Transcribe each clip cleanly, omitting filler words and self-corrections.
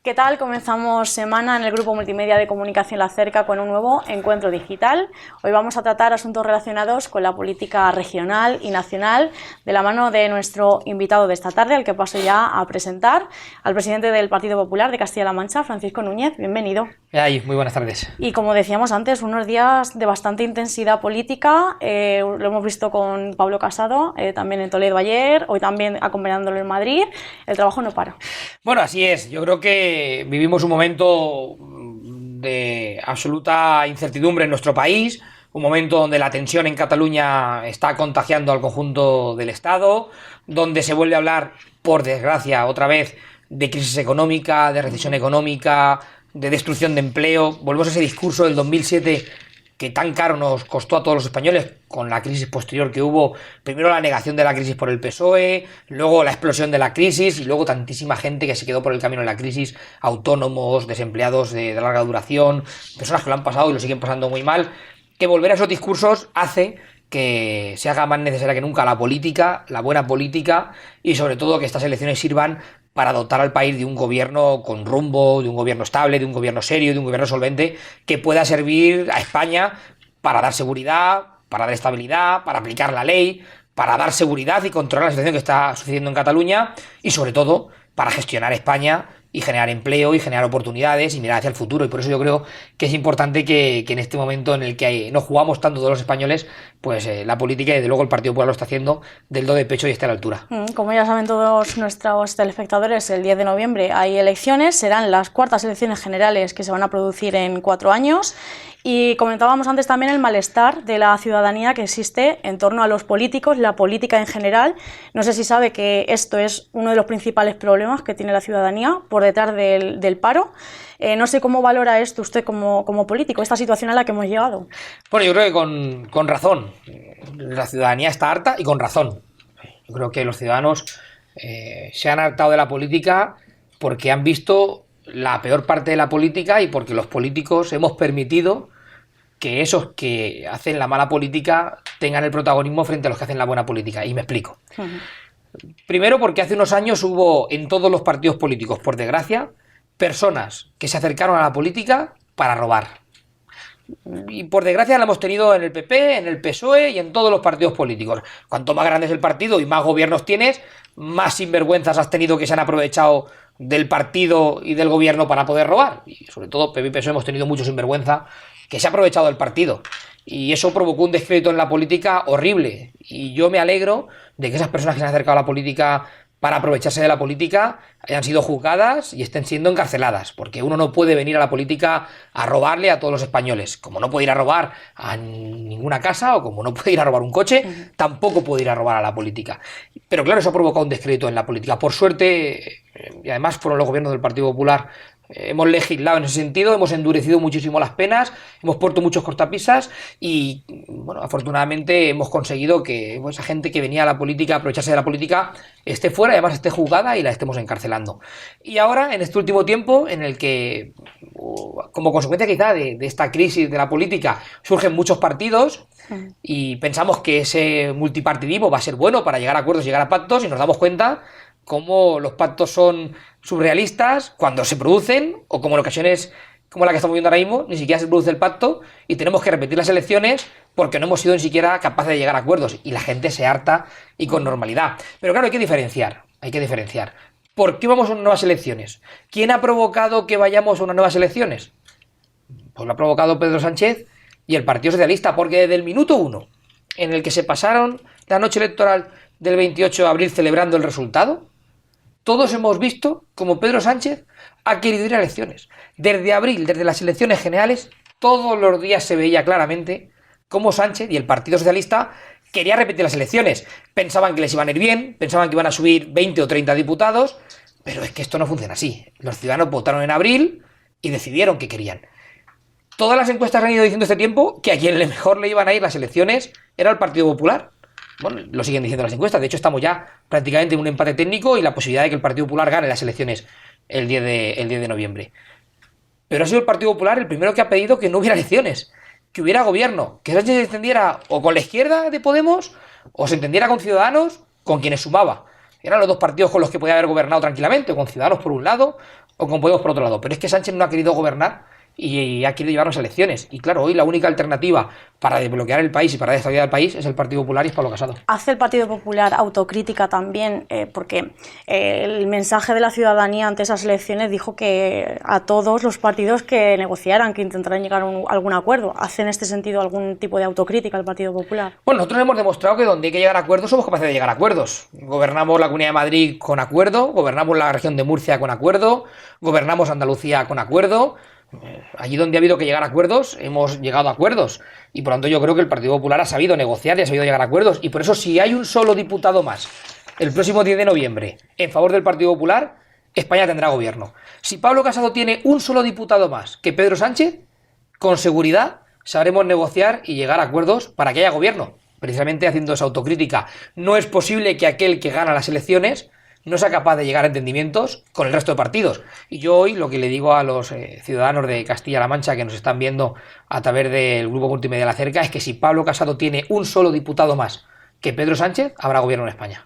¿Qué tal? Comenzamos semana en el grupo multimedia de comunicación La Cerca con un nuevo encuentro digital. Hoy vamos a tratar asuntos relacionados con la política regional y nacional de la mano de nuestro invitado de esta tarde, al que paso ya a presentar, al presidente del Partido Popular de Castilla-La Mancha, Francisco Núñez. Bienvenido. Muy buenas tardes. Y como decíamos antes, unos días de bastante intensidad política. Lo hemos visto con Pablo Casado, también en Toledo ayer, hoy también acompañándolo en Madrid. El trabajo no para. Bueno, así es. Yo creo que vivimos un momento de absoluta incertidumbre en nuestro país, un momento donde la tensión en Cataluña está contagiando al conjunto del Estado, donde se vuelve a hablar, por desgracia, otra vez, de crisis económica, de recesión económica, de destrucción de empleo. Volvemos a ese discurso del 2007 que tan caro nos costó a todos los españoles con la crisis posterior que hubo. Primero la negación de la crisis por el PSOE, luego la explosión de la crisis y luego tantísima gente que se quedó por el camino de la crisis, autónomos, desempleados de larga duración, personas que lo han pasado y lo siguen pasando muy mal, que volver a esos discursos hace que se haga más necesaria que nunca la política, la buena política, y sobre todo que estas elecciones sirvan para dotar al país de un gobierno con rumbo, de un gobierno estable, de un gobierno serio, de un gobierno solvente, que pueda servir a España para dar seguridad, para dar estabilidad, para aplicar la ley, para dar seguridad y controlar la situación que está sucediendo en Cataluña, y sobre todo para gestionar España y generar empleo y generar oportunidades y mirar hacia el futuro. Y por eso yo creo que es importante que en este momento en el que nos jugamos tanto todos los españoles, pues la política y desde luego el Partido Popular lo está haciendo del do de pecho y está a la altura. Como ya saben todos nuestros telespectadores, el 10 de noviembre hay elecciones, serán las cuartas elecciones generales que se van a producir en 4 años. Y comentábamos antes también el malestar de la ciudadanía que existe en torno a los políticos, la política en general. No sé si sabe que esto es uno de los principales problemas que tiene la ciudadanía por detrás del paro. No sé cómo valora esto usted como político, esta situación a la que hemos llegado. Bueno, yo creo que con razón. La ciudadanía está harta y con razón. Yo creo que los ciudadanos se han hartado de la política porque han visto la peor parte de la política y porque los políticos hemos permitido que esos que hacen la mala política tengan el protagonismo frente a los que hacen la buena política. Y me explico. Primero, porque hace unos años hubo en todos los partidos políticos, por desgracia, personas que se acercaron a la política para robar. Y por desgracia la hemos tenido en el PP, en el PSOE y en todos los partidos políticos. Cuanto más grande es el partido y más gobiernos tienes, más sinvergüenzas has tenido que se han aprovechado del partido y del gobierno para poder robar. Y sobre todo PP y PSOE hemos tenido mucho sinvergüenza que se ha aprovechado del partido. Y eso provocó un descrédito en la política horrible. Y yo me alegro de que esas personas que se han acercado a la política para aprovecharse de la política hayan sido juzgadas y estén siendo encarceladas, porque uno no puede venir a la política a robarle a todos los españoles, como no puede ir a robar a ninguna casa o como no puede ir a robar un coche, tampoco puede ir a robar a la política. Pero claro, eso ha provocado un descrédito en la política. Por suerte, y además fueron los gobiernos del Partido Popular, hemos legislado en ese sentido, hemos endurecido muchísimo las penas, hemos puesto muchos cortapisas y, bueno, afortunadamente hemos conseguido que esa gente que venía a la política, a aprovecharse de la política, esté fuera y además esté juzgada y la estemos encarcelando. Y ahora, en este último tiempo, en el que, como consecuencia quizá de esta crisis de la política, surgen muchos partidos y pensamos que ese multipartidismo va a ser bueno para llegar a acuerdos, llegar a pactos, y nos damos cuenta cómo los pactos son surrealistas cuando se producen, o como en ocasiones como la que estamos viendo ahora mismo, ni siquiera se produce el pacto y tenemos que repetir las elecciones porque no hemos sido ni siquiera capaces de llegar a acuerdos y la gente se harta y con normalidad. Pero claro, hay que diferenciar. ¿Por qué vamos a unas nuevas elecciones? ¿Quién ha provocado que vayamos a unas nuevas elecciones? Pues lo ha provocado Pedro Sánchez y el Partido Socialista, porque desde el minuto 1 en el que se pasaron la noche electoral del 28 de abril celebrando el resultado, todos hemos visto como Pedro Sánchez ha querido ir a elecciones. Desde abril, desde las elecciones generales, todos los días se veía claramente cómo Sánchez y el Partido Socialista quería repetir las elecciones. Pensaban que les iban a ir bien, pensaban que iban a subir 20 o 30 diputados, pero es que esto no funciona así. Los ciudadanos votaron en abril y decidieron que querían. Todas las encuestas han ido diciendo este tiempo que a quien mejor le iban a ir las elecciones era el Partido Popular. Bueno, lo siguen diciendo las encuestas. De hecho, estamos ya prácticamente en un empate técnico y la posibilidad de que el Partido Popular gane las elecciones el 10 de noviembre. Pero ha sido el Partido Popular el primero que ha pedido que no hubiera elecciones, que hubiera gobierno, que Sánchez se entendiera o con la izquierda de Podemos o se entendiera con Ciudadanos, con quienes sumaba. Eran los dos partidos con los que podía haber gobernado tranquilamente, con Ciudadanos por un lado o con Podemos por otro lado. Pero es que Sánchez no ha querido gobernar y ha querido llevarnos a elecciones. Y claro, hoy la única alternativa para desbloquear el país y para desestabilizar el país es el Partido Popular y es Pablo Casado. ¿Hace el Partido Popular autocrítica también? Porque el mensaje de la ciudadanía ante esas elecciones dijo que a todos los partidos que negociaran, que intentaran llegar a algún acuerdo. ¿Hace en este sentido algún tipo de autocrítica el Partido Popular? Bueno, nosotros hemos demostrado que donde hay que llegar a acuerdos somos capaces de llegar a acuerdos. Gobernamos la Comunidad de Madrid con acuerdo, gobernamos la región de Murcia con acuerdo, gobernamos Andalucía con acuerdo. Allí donde ha habido que llegar a acuerdos, hemos llegado a acuerdos. Y por lo tanto yo creo que el Partido Popular ha sabido negociar y ha sabido llegar a acuerdos. Y por eso si hay un solo diputado más el próximo 10 de noviembre en favor del Partido Popular, España tendrá gobierno. Si Pablo Casado tiene un solo diputado más que Pedro Sánchez, con seguridad sabremos negociar y llegar a acuerdos para que haya gobierno. Precisamente haciendo esa autocrítica. No es posible que aquel que gana las elecciones no sea capaz de llegar a entendimientos con el resto de partidos. Y yo hoy lo que le digo a los ciudadanos de Castilla-La Mancha que nos están viendo a través del grupo multimedia La Cerca es que si Pablo Casado tiene un solo diputado más que Pedro Sánchez, habrá gobierno en España.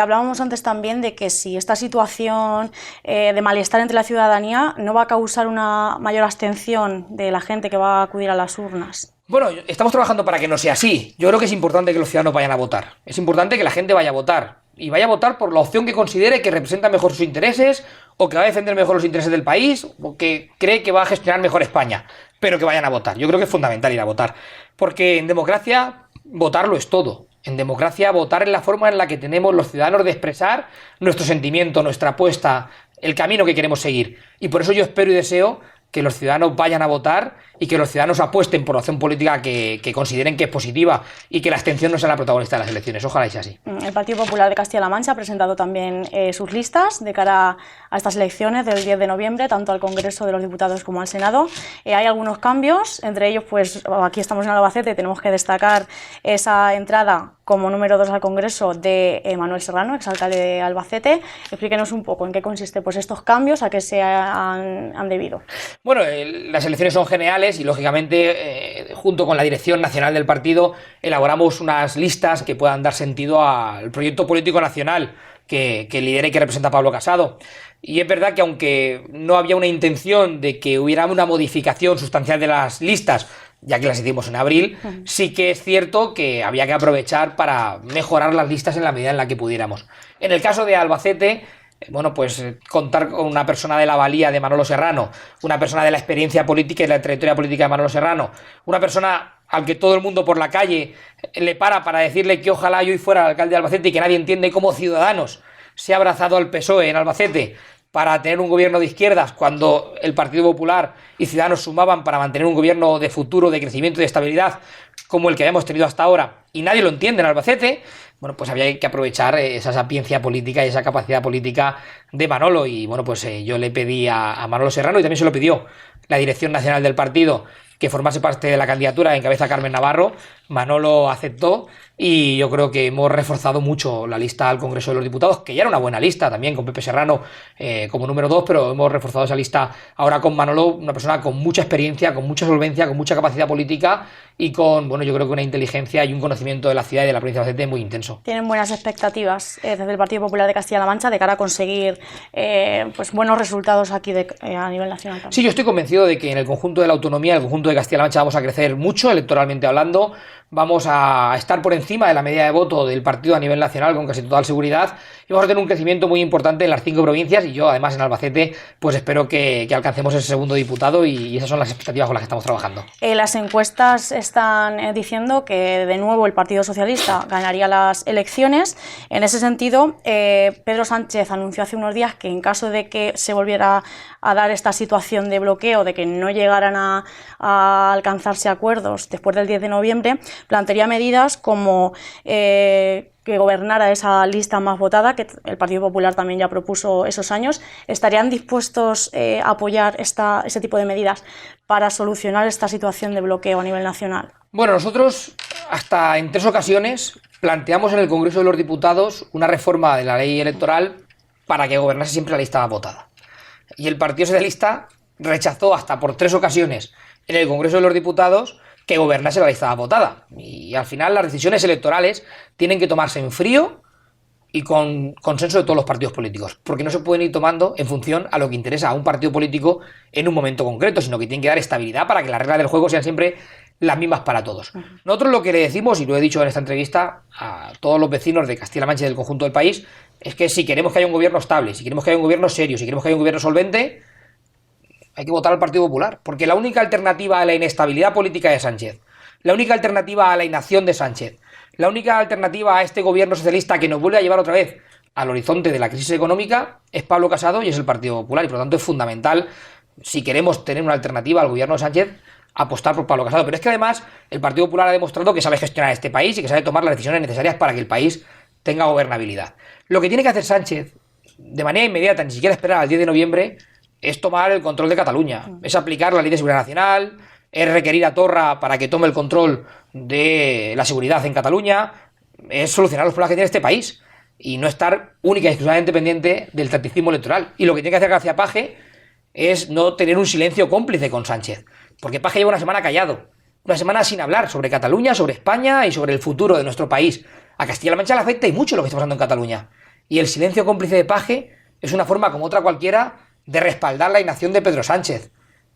Hablábamos antes también de que si esta situación de malestar entre la ciudadanía no va a causar una mayor abstención de la gente que va a acudir a las urnas. Bueno, estamos trabajando para que no sea así. Yo creo que es importante que los ciudadanos vayan a votar. Es importante que la gente vaya a votar. Y vaya a votar por la opción que considere que representa mejor sus intereses, o que va a defender mejor los intereses del país, o que cree que va a gestionar mejor España. Pero que vayan a votar. Yo creo que es fundamental ir a votar. Porque en democracia, votar lo es todo. En democracia, votar es la forma en la que tenemos los ciudadanos de expresar nuestro sentimiento, nuestra apuesta, el camino que queremos seguir. Y por eso yo espero y deseo que los ciudadanos vayan a votar y que los ciudadanos apuesten por la opción política que consideren que es positiva y que la abstención no sea la protagonista de las elecciones. Ojalá y sea así. El Partido Popular de Castilla-La Mancha ha presentado también sus listas de cara a estas elecciones del 10 de noviembre, tanto al Congreso de los Diputados como al Senado. Hay algunos cambios, entre ellos, pues aquí estamos en Albacete, tenemos que destacar esa entrada como número 2 al Congreso de Manuel Serrano, exalcalde de Albacete. Explíquenos un poco en qué consiste pues, estos cambios, a qué se han debido. Bueno, las elecciones son generales y, lógicamente, junto con la dirección nacional del partido, elaboramos unas listas que puedan dar sentido al proyecto político nacional que lidera y que representa Pablo Casado. Y es verdad que, aunque no había una intención de que hubiera una modificación sustancial de las listas, ya que las hicimos en abril, sí que es cierto que había que aprovechar para mejorar las listas en la medida en la que pudiéramos. En el caso de Albacete, bueno, pues contar con una persona de la valía de Manolo Serrano, una persona de la experiencia política y de la trayectoria política de Manolo Serrano, una persona al que todo el mundo por la calle le para decirle que ojalá yo hoy fuera el alcalde de Albacete y que nadie entiende cómo Ciudadanos se ha abrazado al PSOE en Albacete para tener un gobierno de izquierdas cuando el Partido Popular y Ciudadanos sumaban para mantener un gobierno de futuro, de crecimiento y de estabilidad como el que habíamos tenido hasta ahora, y nadie lo entiende en Albacete. Bueno, pues había que aprovechar esa sapiencia política y esa capacidad política de Manolo. Y bueno, pues yo le pedí a Manolo Serrano, y también se lo pidió la dirección nacional del partido, que formase parte de la candidatura en cabeza Carmen Navarro. Manolo aceptó y yo creo que hemos reforzado mucho la lista al Congreso de los Diputados, que ya era una buena lista también, con Pepe Serrano como número 2, pero hemos reforzado esa lista ahora con Manolo, una persona con mucha experiencia, con mucha solvencia, con mucha capacidad política y con, bueno, yo creo que una inteligencia y un conocimiento de la ciudad y de la provincia de Albacete muy intenso. Tienen buenas expectativas desde el Partido Popular de Castilla-La Mancha de cara a conseguir pues buenos resultados aquí a nivel nacional también. Sí, yo estoy convencido de que en el conjunto de la autonomía, en el conjunto de Castilla-La Mancha, vamos a crecer mucho electoralmente hablando, vamos a estar por encima de la media de voto del partido a nivel nacional con casi total seguridad y vamos a tener un crecimiento muy importante en las 5 provincias y yo además en Albacete pues espero que alcancemos ese segundo diputado y esas son las expectativas con las que estamos trabajando. Las encuestas están diciendo que de nuevo el Partido Socialista ganaría las elecciones. En ese sentido, Pedro Sánchez anunció hace unos días que en caso de que se volviera a dar esta situación de bloqueo, de que no llegaran a alcanzarse acuerdos después del 10 de noviembre, plantearía medidas como que gobernara esa lista más votada, que el Partido Popular también ya propuso esos años. ¿Estarían dispuestos a apoyar ese tipo de medidas para solucionar esta situación de bloqueo a nivel nacional? Bueno, nosotros hasta en 3 ocasiones planteamos en el Congreso de los Diputados una reforma de la ley electoral para que gobernase siempre la lista más votada. Y el Partido Socialista rechazó hasta por 3 ocasiones en el Congreso de los Diputados que gobernase la lista más votada. Y al final las decisiones electorales tienen que tomarse en frío y con consenso de todos los partidos políticos, porque no se pueden ir tomando en función a lo que interesa a un partido político en un momento concreto, sino que tienen que dar estabilidad para que las reglas del juego sean siempre las mismas para todos. Nosotros lo que le decimos, y lo he dicho en esta entrevista a todos los vecinos de Castilla-La Mancha y del conjunto del país, es que si queremos que haya un gobierno estable, si queremos que haya un gobierno serio, si queremos que haya un gobierno solvente, hay que votar al Partido Popular, porque la única alternativa a la inestabilidad política de Sánchez, la única alternativa a la inacción de Sánchez, la única alternativa a este gobierno socialista que nos vuelve a llevar otra vez al horizonte de la crisis económica es Pablo Casado y es el Partido Popular. Y por lo tanto es fundamental, si queremos tener una alternativa al gobierno de Sánchez, apostar por Pablo Casado. Pero es que además el Partido Popular ha demostrado que sabe gestionar este país y que sabe tomar las decisiones necesarias para que el país tenga gobernabilidad. Lo que tiene que hacer Sánchez, de manera inmediata, ni siquiera esperar al 10 de noviembre, es tomar el control de Cataluña, es aplicar la Ley de Seguridad Nacional, es requerir a Torra para que tome el control de la seguridad en Cataluña, es solucionar los problemas que tiene este país y no estar única y exclusivamente pendiente del tacticismo electoral. Y lo que tiene que hacer García Paje es no tener un silencio cómplice con Sánchez, porque Paje lleva una semana callado, una semana sin hablar sobre Cataluña, sobre España y sobre el futuro de nuestro país. A Castilla-La Mancha le afecta y mucho lo que está pasando en Cataluña. Y el silencio cómplice de Paje es una forma como otra cualquiera de respaldar la inacción de Pedro Sánchez.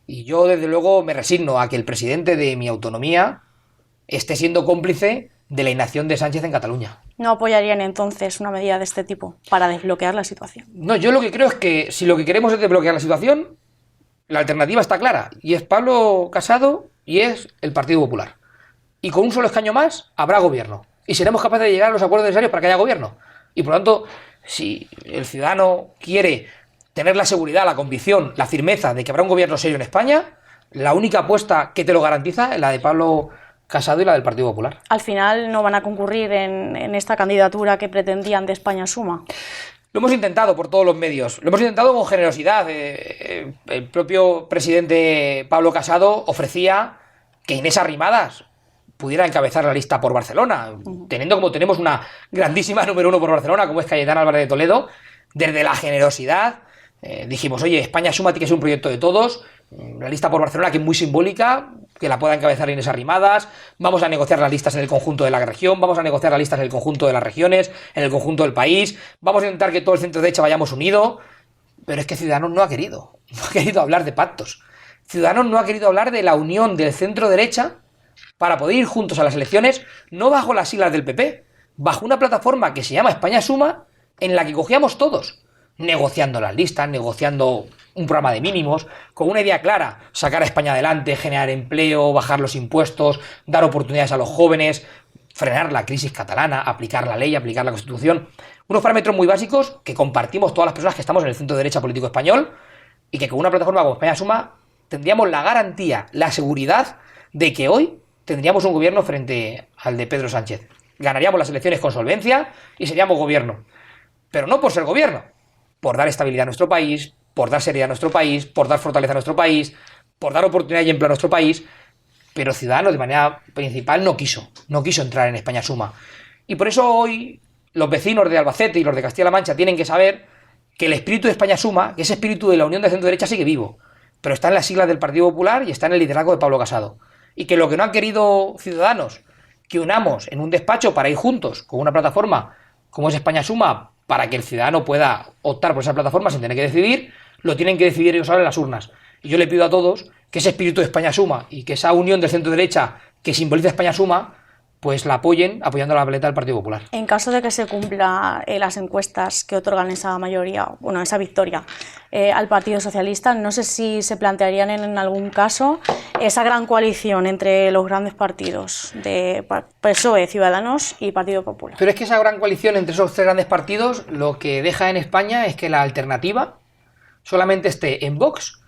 Y yo, desde luego, me resigno a que el presidente de mi autonomía esté siendo cómplice de la inacción de Sánchez en Cataluña. ¿No apoyarían entonces una medida de este tipo para desbloquear la situación? No, yo lo que creo es que si lo que queremos es desbloquear la situación, la alternativa está clara. Y es Pablo Casado y es el Partido Popular. Y con un solo escaño más habrá gobierno. Y seremos capaces de llegar a los acuerdos necesarios para que haya gobierno. Y por lo tanto, si el ciudadano quiere tener la seguridad, la convicción, la firmeza de que habrá un gobierno serio en España, la única apuesta que te lo garantiza es la de Pablo Casado y la del Partido Popular. Al final no van a concurrir en esta candidatura que pretendían de España Suma. Lo hemos intentado por todos los medios, lo hemos intentado con generosidad. El propio presidente Pablo Casado ofrecía que Inés Arrimadas pudiera encabezar la lista por Barcelona, teniendo como tenemos una grandísima número uno por Barcelona, como es Cayetana Álvarez de Toledo. Desde la generosidad dijimos, oye, España Suma tiene que ser un proyecto de todos, la lista por Barcelona, que es muy simbólica, que la pueda encabezar Inés Arrimadas, vamos a negociar las listas en el conjunto de la región, vamos a negociar las listas en el conjunto de las regiones, en el conjunto del país, vamos a intentar que todo el centro derecha vayamos unidos, pero es que Ciudadanos no ha querido hablar de pactos. Ciudadanos no ha querido hablar de la unión del centro derecha para poder ir juntos a las elecciones, no bajo las siglas del PP, bajo una plataforma que se llama España Suma, en la que cogíamos todos, negociando las listas, negociando un programa de mínimos, con una idea clara: sacar a España adelante, generar empleo, bajar los impuestos, dar oportunidades a los jóvenes, frenar la crisis catalana, aplicar la ley, aplicar la Constitución. Unos parámetros muy básicos que compartimos todas las personas que estamos en el centro derecha político español y que con una plataforma como España Suma tendríamos la garantía, la seguridad de que hoy tendríamos un gobierno frente al de Pedro Sánchez. Ganaríamos las elecciones con solvencia y seríamos gobierno. Pero no por ser gobierno, por dar estabilidad a nuestro país, por dar seriedad a nuestro país, por dar fortaleza a nuestro país, por dar oportunidad y empleo a nuestro país. Pero Ciudadanos, de manera principal, no quiso entrar en España Suma. Y por eso hoy los vecinos de Albacete y los de Castilla-La Mancha tienen que saber que el espíritu de España Suma, que ese espíritu de la unión de centro-derecha, sigue vivo, pero está en las siglas del Partido Popular y está en el liderazgo de Pablo Casado. Y que lo que no han querido Ciudadanos, que unamos en un despacho para ir juntos con una plataforma como es España Suma, para que el ciudadano pueda optar por esa plataforma sin tener que decidir, lo tienen que decidir ellos ahora en las urnas. Y yo le pido a todos que ese espíritu de España Suma y que esa unión del centro-derecha que simboliza España Suma, pues la apoyen apoyando la papeleta del Partido Popular. En caso de que se cumpla las encuestas que otorgan esa mayoría, bueno, esa victoria al Partido Socialista, no sé si se plantearían en algún caso esa gran coalición entre los grandes partidos de PSOE, Ciudadanos y Partido Popular. Pero es que esa gran coalición entre esos tres grandes partidos lo que deja en España es que la alternativa solamente esté en Vox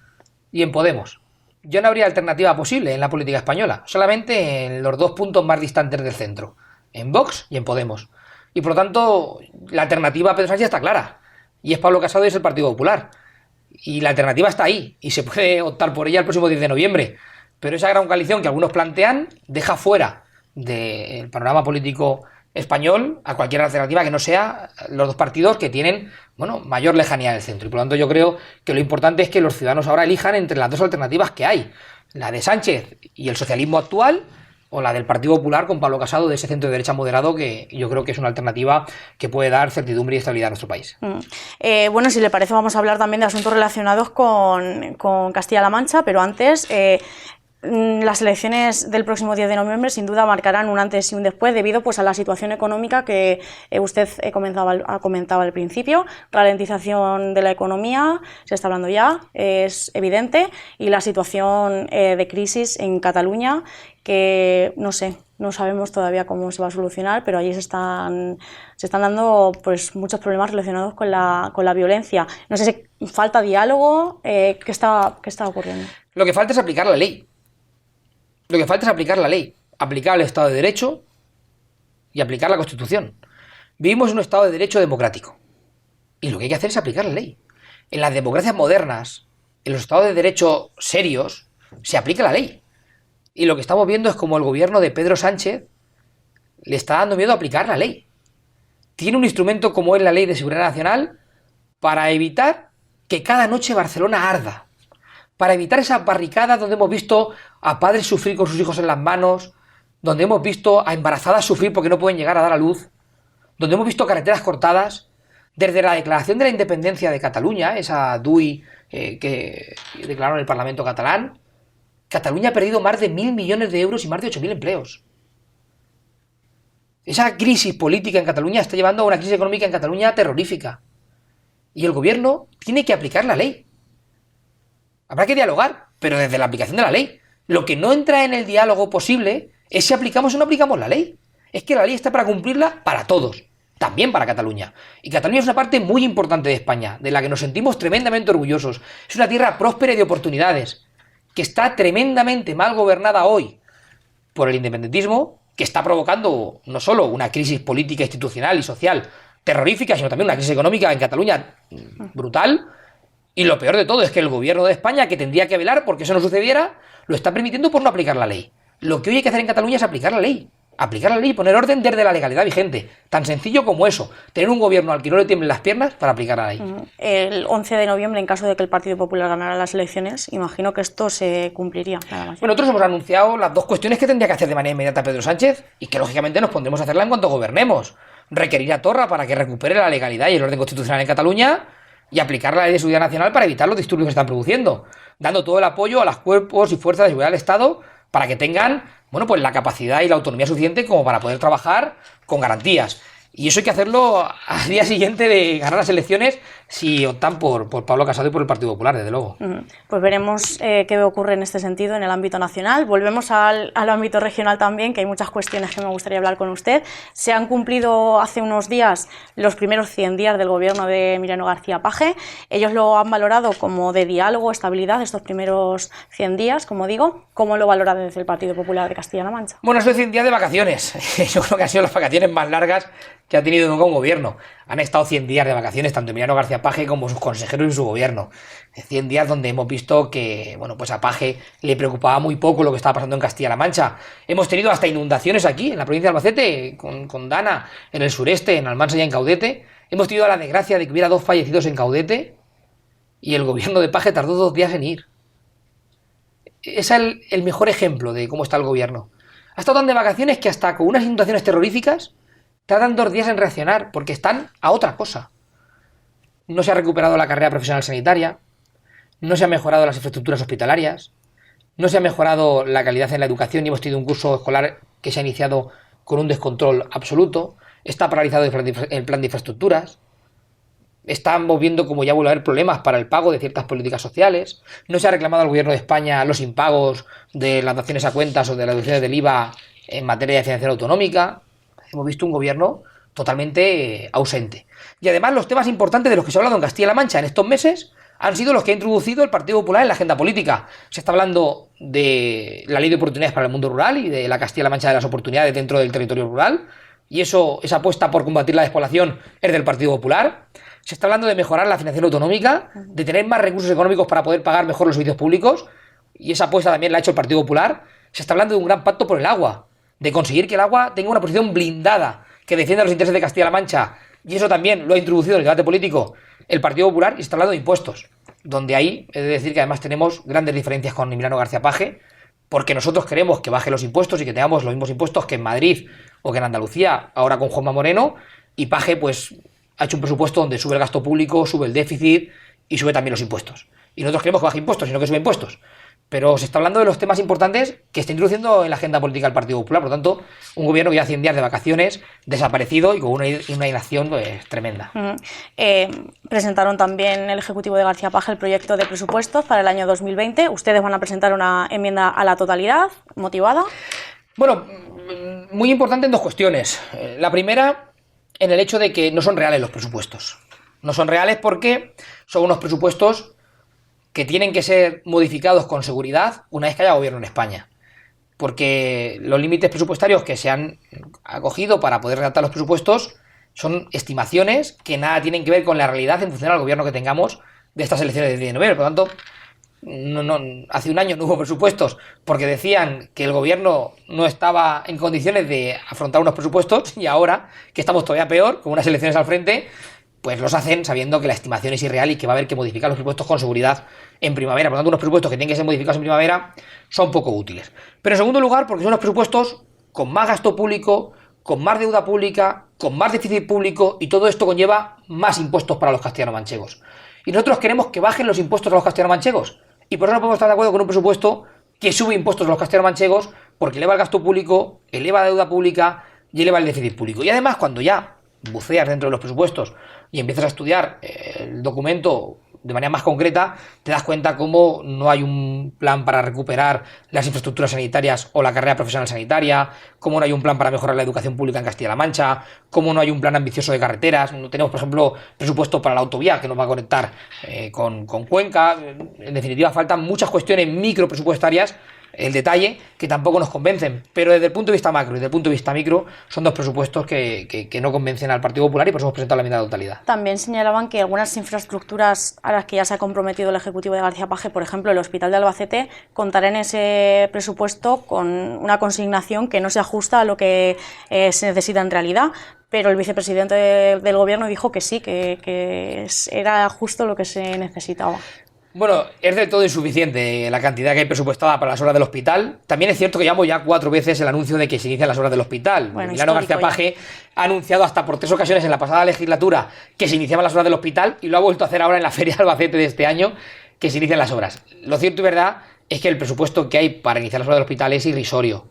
y en Podemos. Ya no habría alternativa posible en la política española, solamente en los dos puntos más distantes del centro, en Vox y en Podemos. Y por lo tanto, la alternativa a Pedro Sánchez está clara, y es Pablo Casado y es el Partido Popular. Y la alternativa está ahí, y se puede optar por ella el próximo 10 de noviembre. Pero esa gran coalición que algunos plantean deja fuera del panorama político español a cualquier alternativa que no sea los dos partidos que tienen, bueno, mayor lejanía del centro. Y por lo tanto yo creo que lo importante es que los ciudadanos ahora elijan entre las dos alternativas que hay, la de Sánchez y el socialismo actual, o la del Partido Popular con Pablo Casado, de ese centro de derecha moderado, que yo creo que es una alternativa que puede dar certidumbre y estabilidad a nuestro país. Bueno, si le parece, vamos a hablar también de asuntos relacionados con Castilla-La Mancha, pero antes... las elecciones del próximo 10 de noviembre sin duda marcarán un antes y un después debido pues, a la situación económica que usted comentaba al principio. Ralentización de la economía, se está hablando ya, es evidente, y la situación de crisis en Cataluña, que no sabemos todavía cómo se va a solucionar, pero allí se están dando pues, muchos problemas relacionados con la violencia. No sé si falta diálogo, ¿qué está ocurriendo? Lo que falta es aplicar la ley. Lo que falta es aplicar la ley, aplicar el Estado de Derecho y aplicar la Constitución. Vivimos en un Estado de Derecho democrático y lo que hay que hacer es aplicar la ley. En las democracias modernas, en los Estados de Derecho serios, se aplica la ley. Y lo que estamos viendo es como el gobierno de Pedro Sánchez le está dando miedo a aplicar la ley. Tiene un instrumento como es la Ley de Seguridad Nacional para evitar que cada noche Barcelona arda. Para evitar esas barricadas donde hemos visto a padres sufrir con sus hijos en las manos, donde hemos visto a embarazadas sufrir porque no pueden llegar a dar a luz, donde hemos visto carreteras cortadas. Desde la declaración de la independencia de Cataluña, esa DUI que declararon en el Parlamento catalán, Cataluña ha perdido más de 1.000 millones de euros y más de 8.000 empleos. Esa crisis política en Cataluña está llevando a una crisis económica en Cataluña terrorífica. Y el gobierno tiene que aplicar la ley. Habrá que dialogar, pero desde la aplicación de la ley. Lo que no entra en el diálogo posible es si aplicamos o no aplicamos la ley. Es que la ley está para cumplirla para todos, también para Cataluña. Y Cataluña es una parte muy importante de España, de la que nos sentimos tremendamente orgullosos. Es una tierra próspera y de oportunidades, que está tremendamente mal gobernada hoy por el independentismo, que está provocando no solo una crisis política, institucional y social terrorífica, sino también una crisis económica en Cataluña brutal. Y lo peor de todo es que el gobierno de España, que tendría que velar porque eso no sucediera, lo está permitiendo por no aplicar la ley. Lo que hoy hay que hacer en Cataluña es aplicar la ley. Aplicar la ley y poner orden desde la legalidad vigente. Tan sencillo como eso. Tener un gobierno al que no le tiemblen las piernas para aplicar la ley. El 11 de noviembre, en caso de que el Partido Popular ganara las elecciones, imagino que esto se cumpliría. Nada más. Bueno, nosotros hemos anunciado las dos cuestiones que tendría que hacer de manera inmediata Pedro Sánchez y que lógicamente nos pondremos a hacerla en cuanto gobernemos. Requerir a Torra para que recupere la legalidad y el orden constitucional en Cataluña y aplicar la Ley de Seguridad Nacional para evitar los disturbios que se están produciendo, dando todo el apoyo a los cuerpos y fuerzas de seguridad del Estado para que tengan, bueno, pues la capacidad y la autonomía suficiente como para poder trabajar con garantías. Y eso hay que hacerlo al día siguiente de ganar las elecciones si optan por Pablo Casado y por el Partido Popular, desde luego. Pues veremos qué ocurre en este sentido en el ámbito nacional. Volvemos al ámbito regional también, que hay muchas cuestiones que me gustaría hablar con usted. Se han cumplido hace unos días los primeros 100 días del gobierno de Emiliano García Paje. Ellos lo han valorado como de diálogo, estabilidad, estos primeros 100 días, como digo. ¿Cómo lo valora desde el Partido Popular de Castilla-La Mancha? Bueno, son 100 días de vacaciones. Yo creo que han sido las vacaciones más largas que ha tenido nunca un gobierno. Han estado 100 días de vacaciones, tanto Emiliano García Paje como sus consejeros y su gobierno. 100 días donde hemos visto que, bueno, pues a Paje le preocupaba muy poco lo que estaba pasando en Castilla-La Mancha. Hemos tenido hasta inundaciones aquí, en la provincia de Albacete, con Dana, en el sureste, en Almansa y en Caudete. Hemos tenido la desgracia de que hubiera 2 fallecidos en Caudete y el gobierno de Paje tardó 2 días en ir. Es el mejor ejemplo de cómo está el gobierno. Ha estado tan de vacaciones que hasta con unas inundaciones terroríficas tardan 2 días en reaccionar, porque están a otra cosa. No se ha recuperado la carrera profesional sanitaria, no se han mejorado las infraestructuras hospitalarias, no se ha mejorado la calidad en la educación y hemos tenido un curso escolar que se ha iniciado con un descontrol absoluto, está paralizado el plan de infraestructuras, estamos viendo cómo ya vuelve a haber problemas para el pago de ciertas políticas sociales, no se ha reclamado al gobierno de España los impagos de las daciones a cuentas o de las deducciones del IVA en materia de financiación autonómica. Hemos visto un gobierno totalmente ausente. Y además los temas importantes de los que se ha hablado en Castilla-La Mancha en estos meses han sido los que ha introducido el Partido Popular en la agenda política. Se está hablando de la Ley de Oportunidades para el mundo rural y de la Castilla-La Mancha de las oportunidades dentro del territorio rural. Y esa apuesta por combatir la despoblación es del Partido Popular. Se está hablando de mejorar la financiación autonómica, de tener más recursos económicos para poder pagar mejor los servicios públicos. Y esa apuesta también la ha hecho el Partido Popular. Se está hablando de un gran pacto por el agua, de conseguir que el agua tenga una posición blindada, que defienda los intereses de Castilla-La Mancha, y eso también lo ha introducido en el debate político el Partido Popular, y se está hablando de impuestos, donde ahí he de decir que además tenemos grandes diferencias con Emiliano García Paje, porque nosotros queremos que bajen los impuestos y que tengamos los mismos impuestos que en Madrid o que en Andalucía, ahora con Juanma Moreno, y Paje pues ha hecho un presupuesto donde sube el gasto público, sube el déficit y sube también los impuestos. Y nosotros queremos que baje impuestos, sino que sube impuestos. Pero se está hablando de los temas importantes que está introduciendo en la agenda política del Partido Popular. Por lo tanto, un gobierno que ya 100 días de vacaciones, desaparecido y con una inacción pues, tremenda. Presentaron también el Ejecutivo de García Paje el proyecto de presupuestos para el año 2020. Ustedes van a presentar una enmienda a la totalidad, motivada. Bueno, muy importante en dos cuestiones. La primera, en el hecho de que no son reales los presupuestos. No son reales porque son unos presupuestos que tienen que ser modificados con seguridad una vez que haya gobierno en España. Porque los límites presupuestarios que se han acogido para poder redactar los presupuestos son estimaciones que nada tienen que ver con la realidad en función al gobierno que tengamos de estas elecciones del 10 de noviembre. Por lo tanto, hace un año no hubo presupuestos porque decían que el gobierno no estaba en condiciones de afrontar unos presupuestos y ahora, que estamos todavía peor, con unas elecciones al frente, pues los hacen sabiendo que la estimación es irreal y que va a haber que modificar los presupuestos con seguridad en primavera. Por lo tanto, unos presupuestos que tienen que ser modificados en primavera son poco útiles. Pero en segundo lugar, porque son unos presupuestos con más gasto público, con más deuda pública, con más déficit público, y todo esto conlleva más impuestos para los castellano-manchegos. Y nosotros queremos que bajen los impuestos a los castellano-manchegos. Y por eso no podemos estar de acuerdo con un presupuesto que sube impuestos a los castellano-manchegos porque eleva el gasto público, eleva la deuda pública y eleva el déficit público. Y además, cuando ya buceas dentro de los presupuestos y empiezas a estudiar el documento de manera más concreta, te das cuenta cómo no hay un plan para recuperar las infraestructuras sanitarias o la carrera profesional sanitaria, cómo no hay un plan para mejorar la educación pública en Castilla-La Mancha, cómo no hay un plan ambicioso de carreteras. No tenemos, por ejemplo, presupuesto para la autovía que nos va a conectar con Cuenca. En definitiva, faltan muchas cuestiones micropresupuestarias, el detalle, que tampoco nos convencen. Pero desde el punto de vista macro y desde el punto de vista micro, son dos presupuestos que no convencen al Partido Popular y por eso hemos presentado la enmienda de totalidad. También señalaban que algunas infraestructuras a las que ya se ha comprometido el Ejecutivo de García Paje, por ejemplo, el Hospital de Albacete, contará en ese presupuesto con una consignación que no se ajusta a lo que se necesita en realidad. Pero el vicepresidente del Gobierno dijo que sí, que era justo lo que se necesitaba. Bueno, es del todo insuficiente la cantidad que hay presupuestada para las obras del hospital. También es cierto que llevamos ya 4 veces el anuncio de que se inician las obras del hospital. Bueno, Emiliano García Paje ha anunciado hasta por 3 ocasiones en la pasada legislatura que se iniciaban las obras del hospital y lo ha vuelto a hacer ahora en la Feria de Albacete de este año, que se inician las obras. Lo cierto y verdad es que el presupuesto que hay para iniciar las obras del hospital es irrisorio.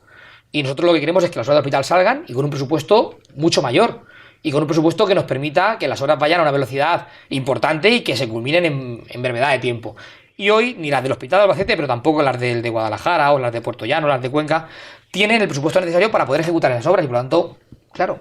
Y nosotros lo que queremos es que las obras del hospital salgan y con un presupuesto mucho mayor. Y con un presupuesto que nos permita que las obras vayan a una velocidad importante y que se culminen en brevedad de tiempo. Y hoy ni las del Hospital de Albacete, pero tampoco las del de Guadalajara o las de Puerto Llano, las de Cuenca, tienen el presupuesto necesario para poder ejecutar esas obras y por lo tanto, claro,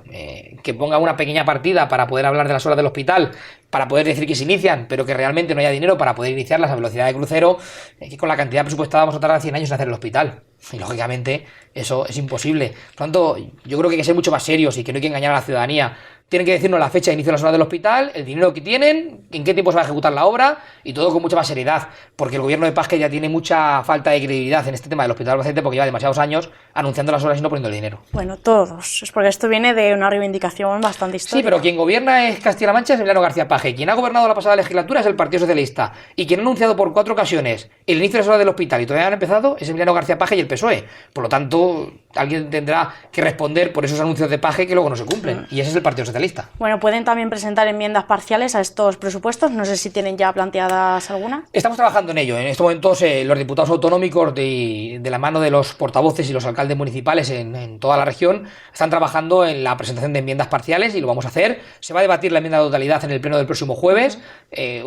que ponga una pequeña partida para poder hablar de las obras del hospital, para poder decir que se inician, pero que realmente no haya dinero para poder iniciarlas a velocidad de crucero, que con la cantidad presupuestada vamos a tardar 100 años en hacer el hospital. Y lógicamente eso es imposible. Por lo tanto, yo creo que hay que ser mucho más serios y que no hay que engañar a la ciudadanía. Tienen que decirnos la fecha de inicio de las obras del hospital, el dinero que tienen, en qué tiempo se va a ejecutar la obra y todo con mucha más seriedad, porque el gobierno de Paje ya tiene mucha falta de credibilidad en este tema del Hospital de Albacete porque lleva demasiados años anunciando las obras y no poniendo el dinero. Bueno, todos. Es porque esto viene de una reivindicación bastante histórica. Sí, pero quien gobierna es Castilla-La Mancha, es Emiliano García Paje. Quien ha gobernado la pasada legislatura es el Partido Socialista. Y quien ha anunciado por 4 ocasiones el inicio de las obras del hospital y todavía no han empezado es Emiliano García Paje y el PSOE. Por lo tanto, alguien tendrá que responder por esos anuncios de Paje que luego no se cumplen. Y ese es el Partido Socialista. Bueno, pueden también presentar enmiendas parciales a estos presupuestos. No sé si tienen ya planteadas alguna. Estamos trabajando en ello. En estos momentos los diputados autonómicos de la mano de los portavoces y los alcaldes municipales en toda la región están trabajando en la presentación de enmiendas parciales y lo vamos a hacer. Se va a debatir la enmienda de totalidad en el pleno del próximo jueves.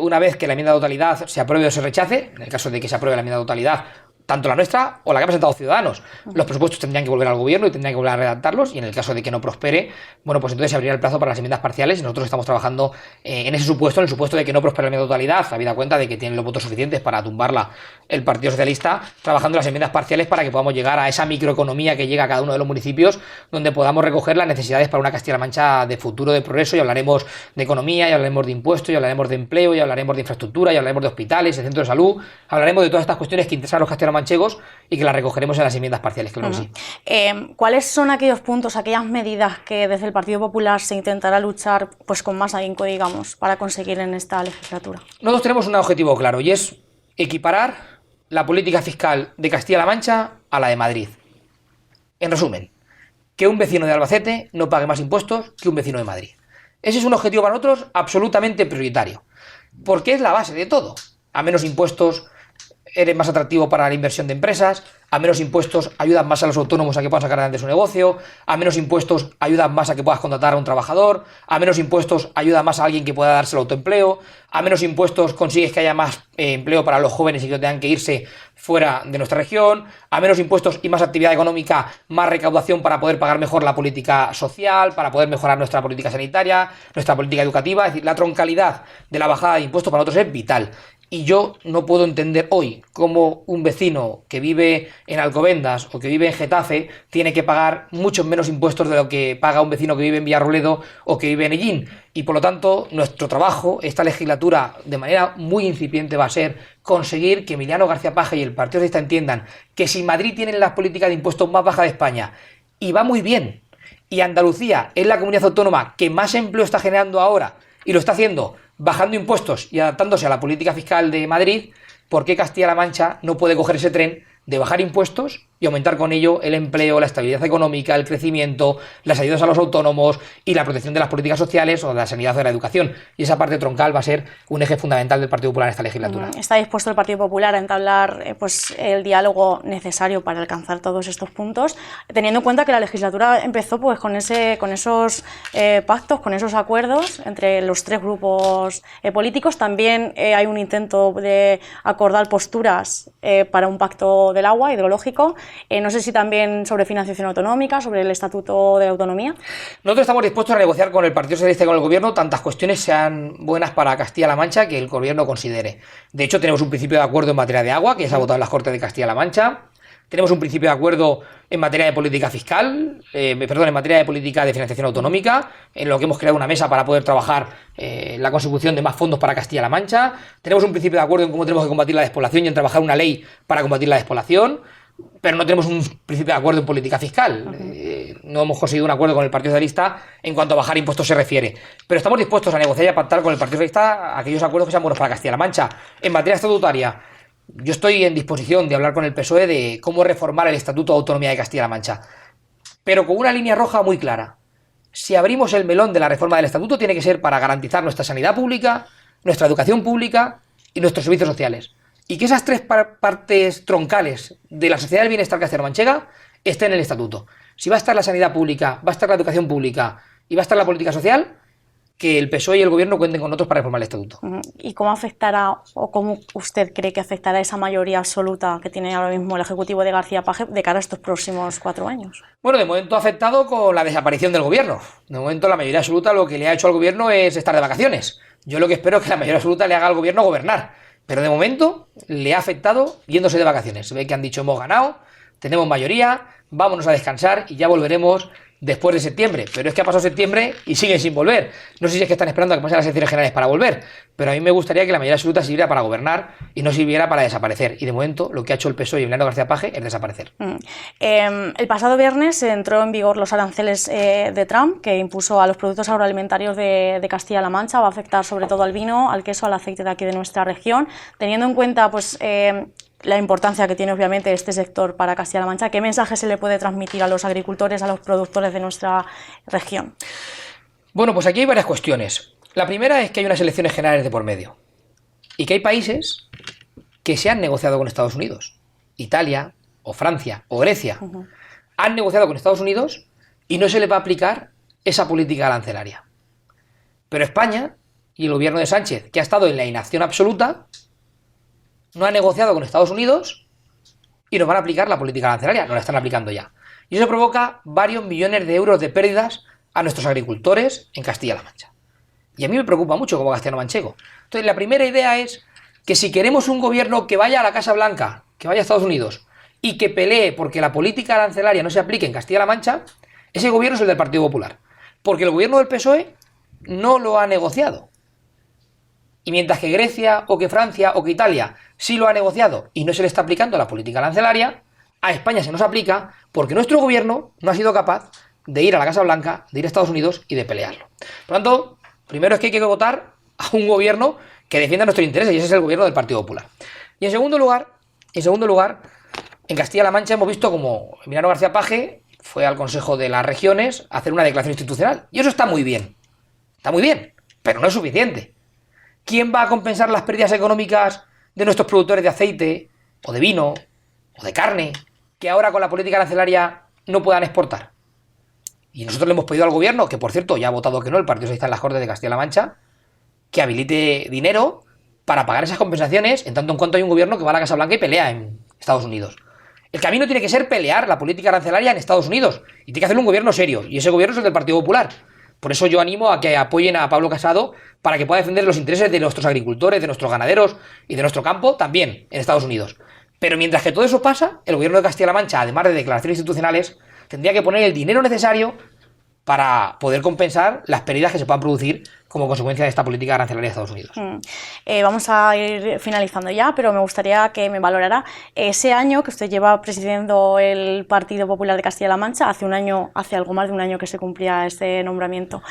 Una vez que la enmienda de totalidad se apruebe o se rechace, en el caso de que se apruebe la enmienda de totalidad, tanto la nuestra o la que ha presentado Ciudadanos, los presupuestos tendrían que volver al gobierno y tendrían que volver a redactarlos, y en el caso de que no prospere, bueno, pues entonces se abriría el plazo para las enmiendas parciales y nosotros estamos trabajando en ese supuesto, en el supuesto de que no prospere la enmienda de totalidad, habida cuenta de que tienen los votos suficientes para tumbarla el Partido Socialista, trabajando en las enmiendas parciales para que podamos llegar a esa microeconomía que llega a cada uno de los municipios, donde podamos recoger las necesidades para una Castilla-La Mancha de futuro, de progreso, y hablaremos de economía, y hablaremos de impuestos, y hablaremos de empleo, y hablaremos de infraestructura, y hablaremos de hospitales, de centros de salud, hablaremos de todas estas cuestiones que interesan a los castellano-manchegos y que las recogeremos en las enmiendas parciales, claro que sí. ¿Cuáles son aquellos puntos, aquellas medidas que desde el Partido Popular se intentará luchar pues con más ahínco, digamos, para conseguir en esta legislatura? Nosotros tenemos un objetivo claro y es equiparar la política fiscal de Castilla-La Mancha a la de Madrid. En resumen, que un vecino de Albacete no pague más impuestos que un vecino de Madrid. Ese es un objetivo para nosotros absolutamente prioritario, porque es la base de todo. A menos impuestos eres más atractivo para la inversión de empresas, a menos impuestos ayudas más a los autónomos a que puedan sacar adelante su negocio, a menos impuestos ayudas más a que puedas contratar a un trabajador, a menos impuestos ayuda más a alguien que pueda darse el autoempleo, a menos impuestos consigues que haya más empleo para los jóvenes y que no tengan que irse fuera de nuestra región, a menos impuestos y más actividad económica, más recaudación para poder pagar mejor la política social, para poder mejorar nuestra política sanitaria, nuestra política educativa. Es decir, la troncalidad de la bajada de impuestos para nosotros es vital. Y yo no puedo entender hoy cómo un vecino que vive en Alcobendas o que vive en Getafe tiene que pagar muchos menos impuestos de lo que paga un vecino que vive en Villarroledo o que vive en Ellín. Y por lo tanto, nuestro trabajo, esta legislatura, de manera muy incipiente, va a ser conseguir que Emiliano García Paje y el Partido Socialista entiendan que si Madrid tiene las políticas de impuestos más bajas de España y va muy bien, y Andalucía es la comunidad autónoma que más empleo está generando ahora y lo está haciendo bajando impuestos y adaptándose a la política fiscal de Madrid, ¿por qué Castilla-La Mancha no puede coger ese tren de bajar impuestos y aumentar con ello el empleo, la estabilidad económica, el crecimiento, las ayudas a los autónomos y la protección de las políticas sociales o de la sanidad o de la educación? Y esa parte troncal va a ser un eje fundamental del Partido Popular en esta legislatura. ¿Está dispuesto el Partido Popular a entablar pues, el diálogo necesario para alcanzar todos estos puntos, teniendo en cuenta que la legislatura empezó pues, con esos pactos, con esos acuerdos entre los tres grupos políticos? También hay un intento de acordar posturas para un pacto del agua hidrológico. No sé si también sobre financiación autonómica, sobre el Estatuto de Autonomía. Nosotros estamos dispuestos a negociar con el Partido Socialista y con el Gobierno tantas cuestiones sean buenas para Castilla-La Mancha que el Gobierno considere. De hecho, tenemos un principio de acuerdo en materia de agua, que ya se ha votado en las Cortes de Castilla-La Mancha. Tenemos un principio de acuerdo en materia de política fiscal, en materia de política de financiación autonómica, en lo que hemos creado una mesa para poder trabajar la consecución de más fondos para Castilla-La Mancha. Tenemos un principio de acuerdo en cómo tenemos que combatir la despoblación y en trabajar una ley para combatir la despoblación. Pero no tenemos un principio de acuerdo en política fiscal. No hemos conseguido un acuerdo con el Partido Socialista en cuanto a bajar impuestos se refiere. Pero estamos dispuestos a negociar y a pactar con el Partido Socialista aquellos acuerdos que sean buenos para Castilla-La Mancha. En materia estatutaria, yo estoy en disposición de hablar con el PSOE de cómo reformar el Estatuto de Autonomía de Castilla-La Mancha. Pero con una línea roja muy clara. Si abrimos el melón de la reforma del Estatuto, tiene que ser para garantizar nuestra sanidad pública, nuestra educación pública y nuestros servicios sociales. Y que esas tres partes troncales de la sociedad del bienestar castellano-manchega estén en el Estatuto. Si va a estar la sanidad pública, va a estar la educación pública y va a estar la política social, que el PSOE y el Gobierno cuenten con nosotros para reformar el Estatuto. ¿Y cómo afectará, o cómo usted cree que afectará esa mayoría absoluta que tiene ahora mismo el Ejecutivo de García Paje de cara a estos próximos 4 años? Bueno, de momento ha afectado con la desaparición del Gobierno. De momento la mayoría absoluta lo que le ha hecho al Gobierno es estar de vacaciones. Yo lo que espero es que la mayoría absoluta le haga al Gobierno gobernar. Pero de momento le ha afectado yéndose de vacaciones. Se ve que han dicho hemos ganado, tenemos mayoría, vámonos a descansar y ya volveremos después de septiembre. Pero es que ha pasado septiembre y siguen sin volver. No sé si es que están esperando a que pasen las elecciones generales para volver, pero a mí me gustaría que la mayoría absoluta sirviera para gobernar y no sirviera para desaparecer. Y de momento lo que ha hecho el PSOE y Emiliano García Paje es desaparecer. El pasado viernes entró en vigor los aranceles de Trump, que impuso a los productos agroalimentarios de Castilla-La Mancha. Va a afectar sobre todo al vino, al queso, al aceite de aquí de nuestra región. Teniendo en cuenta pues la importancia que tiene obviamente este sector para Castilla-La Mancha, ¿qué mensaje se le puede transmitir a los agricultores, a los productores de nuestra región? Bueno, pues aquí hay varias cuestiones. La primera es que hay unas elecciones generales de por medio y que hay países que se han negociado con Estados Unidos. Italia, o Francia, o Grecia, han negociado con Estados Unidos y no se les va a aplicar esa política arancelaria. Pero España y el gobierno de Sánchez, que ha estado en la inacción absoluta, no ha negociado con Estados Unidos y nos van a aplicar la política arancelaria, nos la están aplicando ya. Y eso provoca varios millones de euros de pérdidas a nuestros agricultores en Castilla-La Mancha. Y a mí me preocupa mucho como castellano-manchego. Entonces, la primera idea es que si queremos un gobierno que vaya a la Casa Blanca, que vaya a Estados Unidos, y que pelee porque la política arancelaria no se aplique en Castilla-La Mancha, ese gobierno es el del Partido Popular. Porque el gobierno del PSOE no lo ha negociado. Y mientras que Grecia, o que Francia, o que Italia sí lo ha negociado y no se le está aplicando la política arancelaria, a España se nos aplica porque nuestro gobierno no ha sido capaz de ir a la Casa Blanca, de ir a Estados Unidos y de pelearlo. Por lo tanto, primero es que hay que votar a un gobierno que defienda nuestros intereses, y ese es el gobierno del Partido Popular. Y en segundo lugar, en Castilla-La Mancha hemos visto como Emiliano García Paje fue al Consejo de las Regiones a hacer una declaración institucional. Y eso está muy bien, pero no es suficiente. ¿Quién va a compensar las pérdidas económicas de nuestros productores de aceite, o de vino, o de carne, que ahora con la política arancelaria no puedan exportar? Y nosotros le hemos pedido al gobierno, que por cierto ya ha votado que no, el Partido Socialista en las Cortes de Castilla-La Mancha, que habilite dinero para pagar esas compensaciones, en tanto en cuanto hay un gobierno que va a la Casa Blanca y pelea en Estados Unidos. El camino tiene que ser pelear la política arancelaria en Estados Unidos, y tiene que hacerlo un gobierno serio, y ese gobierno es el del Partido Popular. Por eso yo animo a que apoyen a Pablo Casado para que pueda defender los intereses de nuestros agricultores, de nuestros ganaderos y de nuestro campo también en Estados Unidos. Pero mientras que todo eso pasa, el gobierno de Castilla-La Mancha, además de declaraciones institucionales, tendría que poner el dinero necesario para poder compensar las pérdidas que se puedan producir como consecuencia de esta política arancelaria de Estados Unidos. Vamos a ir finalizando ya, pero me gustaría que me valorara ese año que usted lleva presidiendo el Partido Popular de Castilla-La Mancha, hace algo más de un año que se cumplía este nombramiento.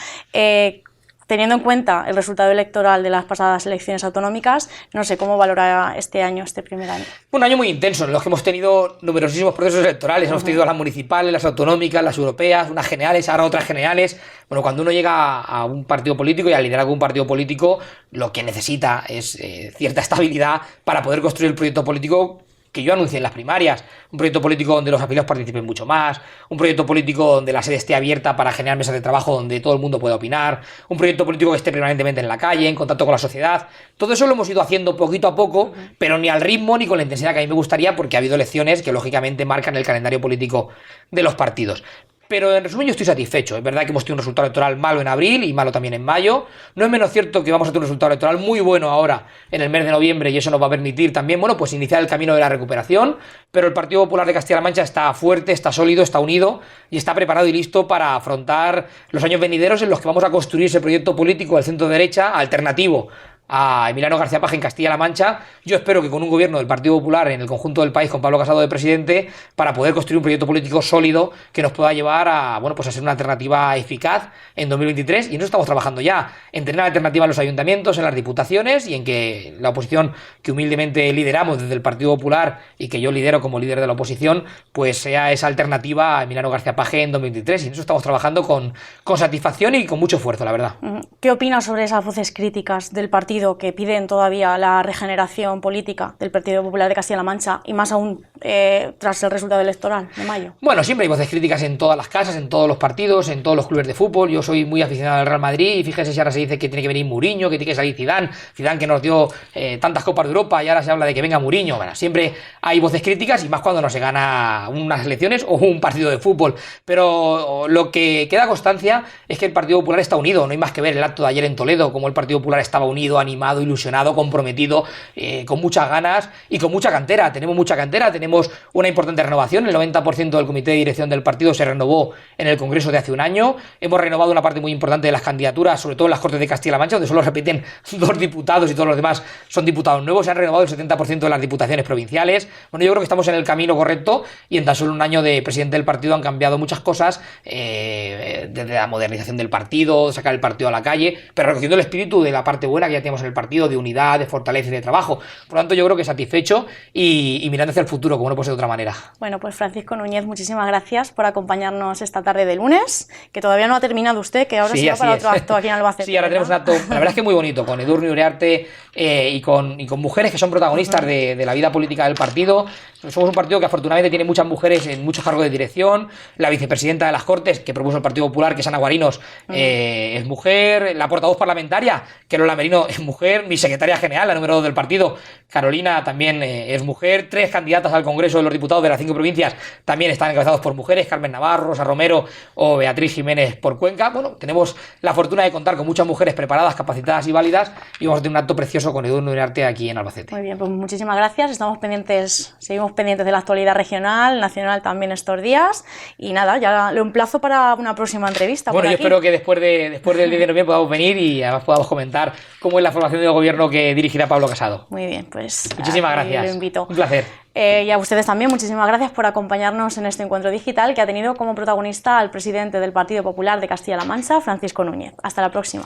Teniendo en cuenta el resultado electoral de las pasadas elecciones autonómicas, no sé cómo valora este año, este primer año. Un año muy intenso, en los que hemos tenido numerosísimos procesos electorales. Hemos tenido las municipales, las autonómicas, las europeas, unas generales, ahora otras generales. Bueno, cuando uno llega a un partido político y al liderazgo de un partido político, lo que necesita es cierta estabilidad para poder construir el proyecto político que yo anuncié en las primarias, un proyecto político donde los afiliados participen mucho más, un proyecto político donde la sede esté abierta para generar mesas de trabajo donde todo el mundo pueda opinar, un proyecto político que esté permanentemente en la calle, en contacto con la sociedad. Todo eso lo hemos ido haciendo poquito a poco, pero ni al ritmo ni con la intensidad que a mí me gustaría, porque ha habido elecciones que lógicamente marcan el calendario político de los partidos. Pero en resumen yo estoy satisfecho. Es verdad que hemos tenido un resultado electoral malo en abril y malo también en mayo. No es menos cierto que vamos a tener un resultado electoral muy bueno ahora en el mes de noviembre, y eso nos va a permitir también, bueno, pues iniciar el camino de la recuperación. Pero el Partido Popular de Castilla-La Mancha está fuerte, está sólido, está unido y está preparado y listo para afrontar los años venideros en los que vamos a construir ese proyecto político del centro derecha alternativo a Emiliano García Paje en Castilla-La Mancha. Yo espero que con un gobierno del Partido Popular en el conjunto del país, con Pablo Casado de presidente, para poder construir un proyecto político sólido que nos pueda llevar a, bueno, pues a ser una alternativa eficaz en 2023, y en eso estamos trabajando ya, en tener alternativa en los ayuntamientos, en las diputaciones, y en que la oposición que humildemente lideramos desde el Partido Popular y que yo lidero como líder de la oposición, pues sea esa alternativa a Emiliano García Paje en 2023, y en eso estamos trabajando con satisfacción y con mucho esfuerzo, la verdad. ¿Qué opina sobre esas voces críticas del partido que piden todavía la regeneración política del Partido Popular de Castilla-La Mancha, y más aún tras el resultado electoral de mayo? Bueno, siempre hay voces críticas en todas las casas, en todos los partidos, en todos los clubes de fútbol. Yo soy muy aficionado al Real Madrid, y fíjese si ahora se dice que tiene que venir Mourinho, que tiene que salir Zidane que nos dio tantas Copas de Europa, y ahora se habla de que venga Mourinho. Bueno, siempre hay voces críticas, y más cuando no se gana unas elecciones o un partido de fútbol. Pero lo que queda constancia es que el Partido Popular está unido. No hay más que ver el acto de ayer en Toledo, como el Partido Popular estaba unido, animado, ilusionado, comprometido, con muchas ganas y con mucha cantera. Tenemos mucha cantera, tenemos una importante renovación. El 90% del comité de dirección del partido se renovó en el Congreso de hace un año. Hemos renovado una parte muy importante de las candidaturas, sobre todo en las Cortes de Castilla-La Mancha, donde solo repiten 2 diputados y todos los demás son diputados nuevos. Se han renovado el 70% de las diputaciones provinciales. Bueno, yo creo que estamos en el camino correcto, y en tan solo un año de presidente del partido han cambiado muchas cosas, desde la modernización del partido, sacar el partido a la calle, pero recogiendo el espíritu de la parte buena que ya tenemos en el partido, de unidad, de fortaleza y de trabajo. Por lo tanto, yo creo que satisfecho y mirando hacia el futuro, como no puede ser de otra manera. Bueno, pues Francisco Núñez, muchísimas gracias por acompañarnos esta tarde de lunes, que todavía no ha terminado usted, que ahora sí, se va para otro acto aquí en Albacete. Sí, ahora tenemos un acto, la verdad es que muy bonito, con Edurne Uriarte y con mujeres que son protagonistas de la vida política del partido. Somos un partido que afortunadamente tiene muchas mujeres en muchos cargos de dirección. La vicepresidenta de las Cortes, que propuso el Partido Popular, que es Ana Guarinos, es mujer. La portavoz parlamentaria, que Lola Merino, es mujer. Mi secretaria general, la número 2 del partido, Carolina, también es mujer. 3 candidatas al Congreso de los Diputados de las 5 provincias también están encabezados por mujeres: Carmen Navarro, Rosa Romero o Beatriz Jiménez por Cuenca. Bueno, tenemos la fortuna de contar con muchas mujeres preparadas, capacitadas y válidas, y vamos a tener un acto precioso con Edurne Uriarte aquí en Albacete. Muy bien, pues muchísimas gracias. Seguimos pendientes de la actualidad regional, nacional también estos días, y nada, ya lo emplazo para una próxima entrevista. Bueno, yo espero que después del 10 de noviembre podamos venir y además podamos comentar cómo es la formación del gobierno que dirigirá Pablo Casado. Muy bien, pues muchísimas gracias. Lo invito. Un placer. Y a ustedes también, muchísimas gracias por acompañarnos en este encuentro digital que ha tenido como protagonista al presidente del Partido Popular de Castilla-La Mancha, Francisco Núñez. Hasta la próxima.